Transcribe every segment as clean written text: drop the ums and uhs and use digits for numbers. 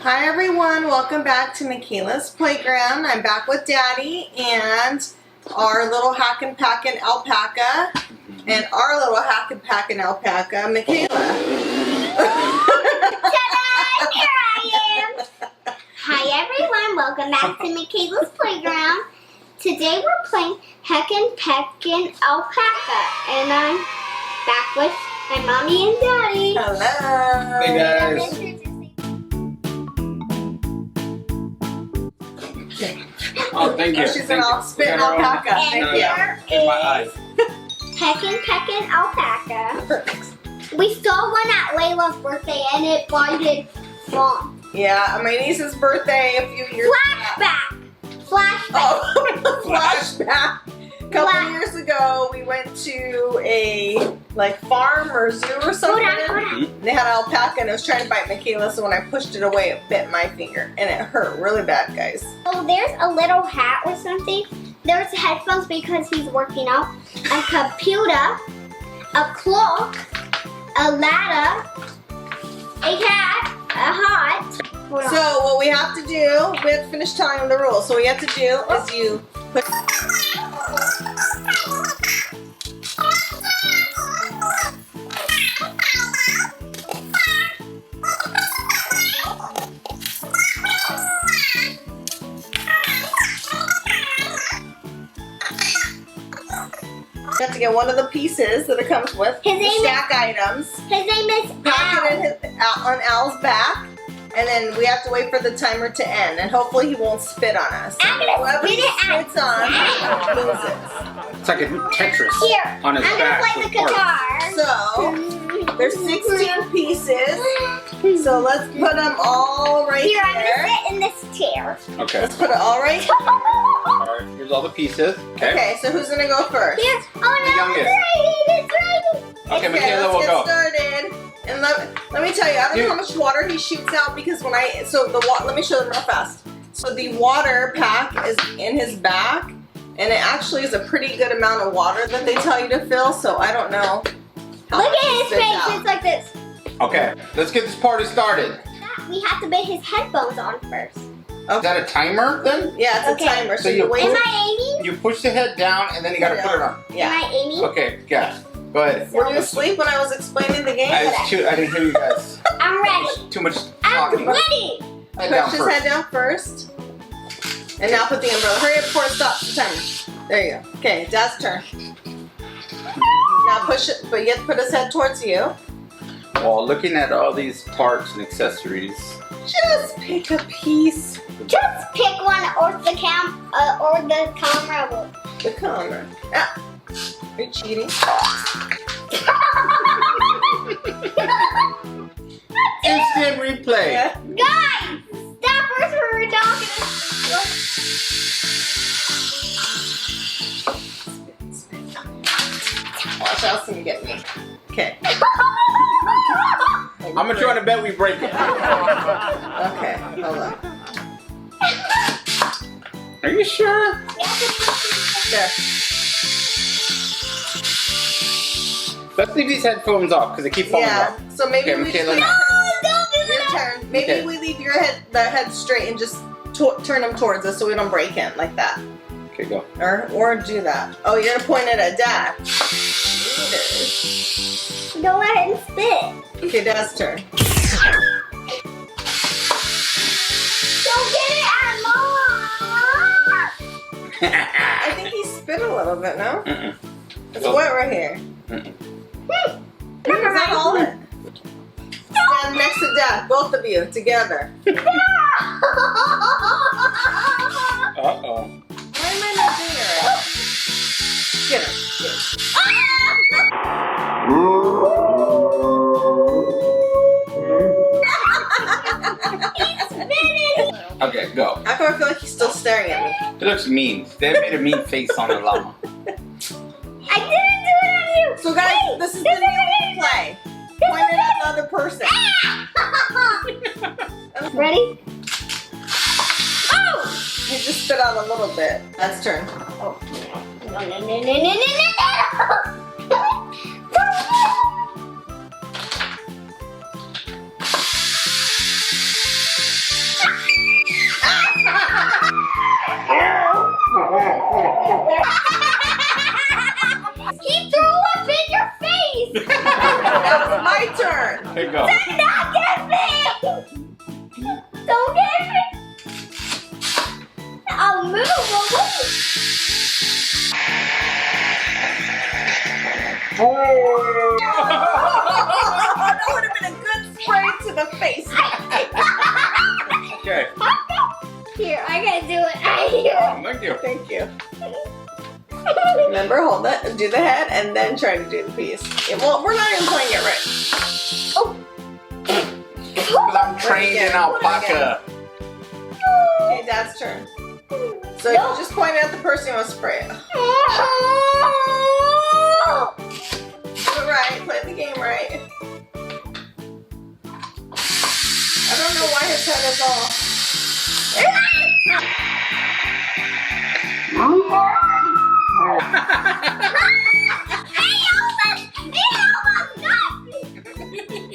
Hi everyone, welcome back to Makayla's Playground. I'm back with Daddy and our little Hackin Packin alpaca and our little Hackin Packin alpaca, Makayla. Ta-da! Here I am! Hi everyone, welcome back to Makayla's Playground. Today we're playing Hackin Packin alpaca and I'm back with my mommy and daddy. Hello. Hey guys. Oh, thank you. She's an spitting alpaca. And here in my eyes. is Hackin Packin alpaca. We saw one at Layla's birthday and it blinded Mom. Yeah, my niece's birthday a few years back. Flashback. Oh, flashback. A couple years ago, we went to a farm or zoo or something. Hold on. They had an alpaca and it was trying to bite Makayla, so when I pushed it away, it bit my finger and it hurt really bad, guys. Oh, there's a little hat or something. There's headphones because he's working out. A computer, a clock, a ladder, a hat, a hat. So what we have to do, we have to finish telling them the rules. So what you have to do is you put... You have to get one of the pieces that it comes with, the stack items. His name is Pack it in on Al's back, and then we have to wait for the timer to end, and hopefully he won't spit on us. I'm gonna Whoever spit he it spits on loses. It's like a Tetris Here, on his I'm back. gonna play the guitar. So there's 16 pieces. So let's put them all right Here, I'm there. gonna sit in this chair. Okay. Let's put it all right here. Alright, here's all the pieces. Okay, so who's gonna go first? Here. Oh no, youngest. it's raining. Okay, Makayla will let's go. get started. And let me tell you, I don't know how much water he shoots out because when let me show them real fast. So the water pack is in his back, and it actually is a pretty good amount of water that they tell you to fill. So I don't know how Look much he at his spits face, out. it's like this. Okay, let's get this party started. We have to put his headphones on first. Is that a timer then? Yeah, it's Okay. a timer. So So you you wait. Am I aiming? You push the head down and then you gotta put it on. Yeah. Am I aiming? Okay, yeah. Go ahead. Were you asleep when I was explaining the game? I didn't hear you guys. I'm ready. Too much I'm talking. ready. Head down Push his first. head down first. And now put the umbrella. Hurry up before it stops the timer. There you go. Okay, Dad's turn. Now push it, but you have to put his head towards you. While looking at all these parts and accessories. Just pick a piece. Just pick one or the camera will. The camera. Ah, are you cheating? Instant replay. Yeah. Guys, stop us for talking. Watch out, so you get me. Okay. I'm gonna try to bet we break it. Okay, hold on. Are you sure? There. Let's leave these headphones off because they keep falling Yeah. off. So maybe Okay, we just Makayla. leave Don't do your that. turn. Maybe Okay. we leave the head straight and just turn them towards us so we don't break in like that. Okay, go. Or do that. Oh, you're gonna point it at Dad. Don't let him spit. Okay, Dad's turn. Don't get it at Mom. I think he spit a little bit, no? Mm-mm. It's wet right here. Is that all it? Stand next to Dad, both of you, together. Uh-oh. Why am I not doing it right? Get her. Okay, go. How come I feel like he's still staring at me? It looks mean. They made a mean face on the llama. I didn't do it on you. So guys, this is the new play. Point it at the other person. Ready? Oh! You just spit out a little bit. That's turn. Oh. No. face. Okay. Here, I gotta do it. Oh, thank you. Thank you. Remember, hold that, do the head, and then try to do the piece. Yeah, well, we're not even playing it right. Oh. Because I'm trained in alpaca. Okay, Dad's turn. So you just point at the person you want to spray it. Do it right. Play the game right. I don't know why his head is all.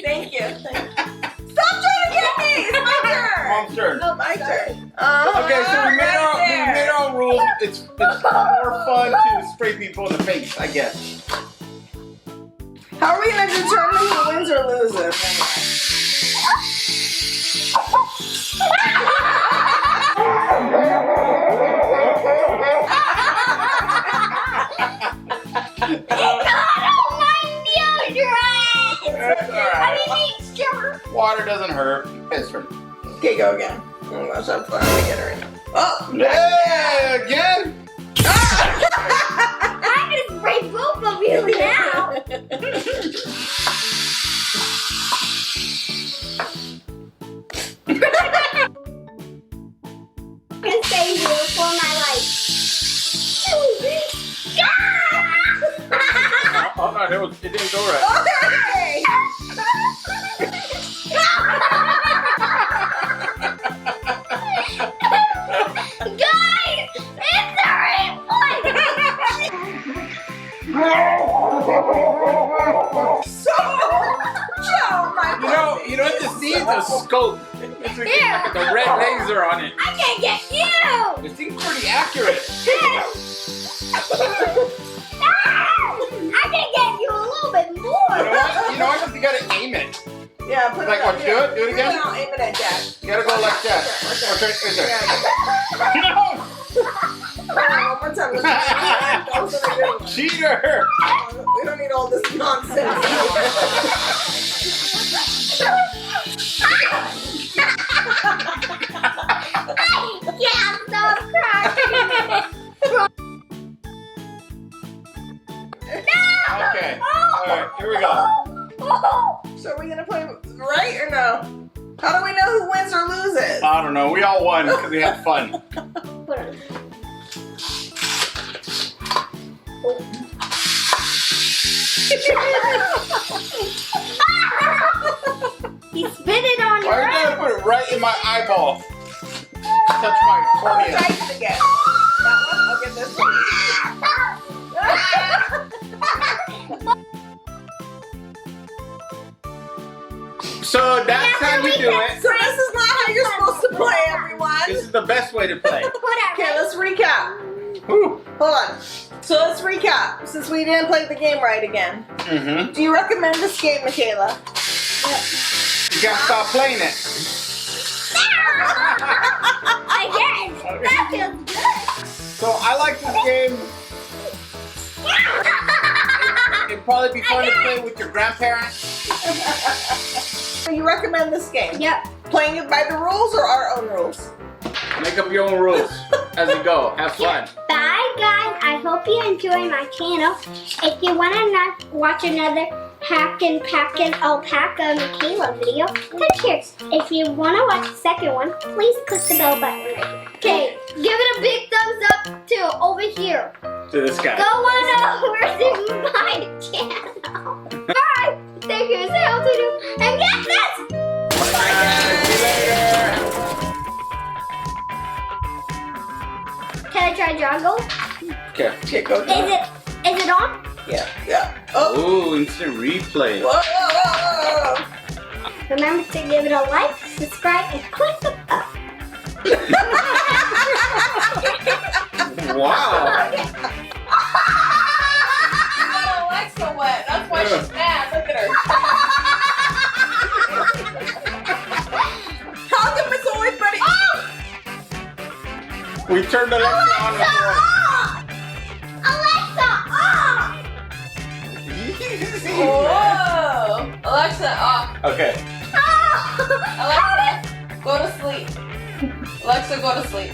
Thank you. Stop trying to get me! It's my turn! Mom's turn. Oh, my turn. Okay, so we made our rules. It's more fun to spray people in the face, I guess. How are we going to determine who wins or loses? Water doesn't hurt. It's hurt. Okay, go again. Oh gosh, I'm fine to get her in. Oh! Yeah, again? I just spray both of you now. I can save you for my life. Oh no, it didn't go right. Okay! Guys, it's the right one. So, Joe, my You know what this needs? A scope. This we can look at the red laser on it. I can't get you. This thing's pretty accurate. I can get you a little bit more. You know what? You gotta aim it. Yeah, put Like it what? up. Do it? Do it again? I'll aim it at Dad. You gotta go like that. Okay, right there. One more time. Those are the good ones. Cheater! We don't need all this nonsense. Yeah, stop crying. Okay. Alright, here we go. So are we gonna play right or no? How do we know who wins or loses? I don't know. We all won because we had fun. He spit it on Why your are you gonna put it right in my eyeball? Touch my I'll cornea. try it again. That one? I'll get this one. So that's how you do it. So this is not how you're supposed to play, everyone. This is the best way to play. Okay, let's recap. Whew. Hold on. So let's recap, since we didn't play the game right again. Mm-hmm. Do you recommend this game, Makayla? You gotta stop playing it. Again, that feels good. So I like this game. It'd probably be fun to play with your grandparents. So you recommend this game? Yep. Playing it by the rules or our own rules? Make up your own rules as you go. Have fun. Bye, guys. I hope you enjoy my channel. If you want to watch another Hackin, Packin, Alpaca, Makayla video, click here. If you want to watch the second one, please click the bell button right here. Okay, give it a big thumbs up to over here. To this guy. Go on over to my channel. Alright, thank you. Say how to do. And get this! Bye, guys. See you later. Can I try juggle? Okay. Okay, go. Is it on? Yeah, yeah. Oh. Ooh, instant replay. Whoa, whoa, whoa, whoa. Remember to give it a like, subscribe, and click the bell. Wow. Oh, Alexa wet. That's why she's mad. Look at her. How come it's always funny? Oh! We turned Alexa on Alexa, before. Alexa, off! Whoa! Alexa, off. Okay. Oh! Alexa, go to sleep. Alexa, go to sleep.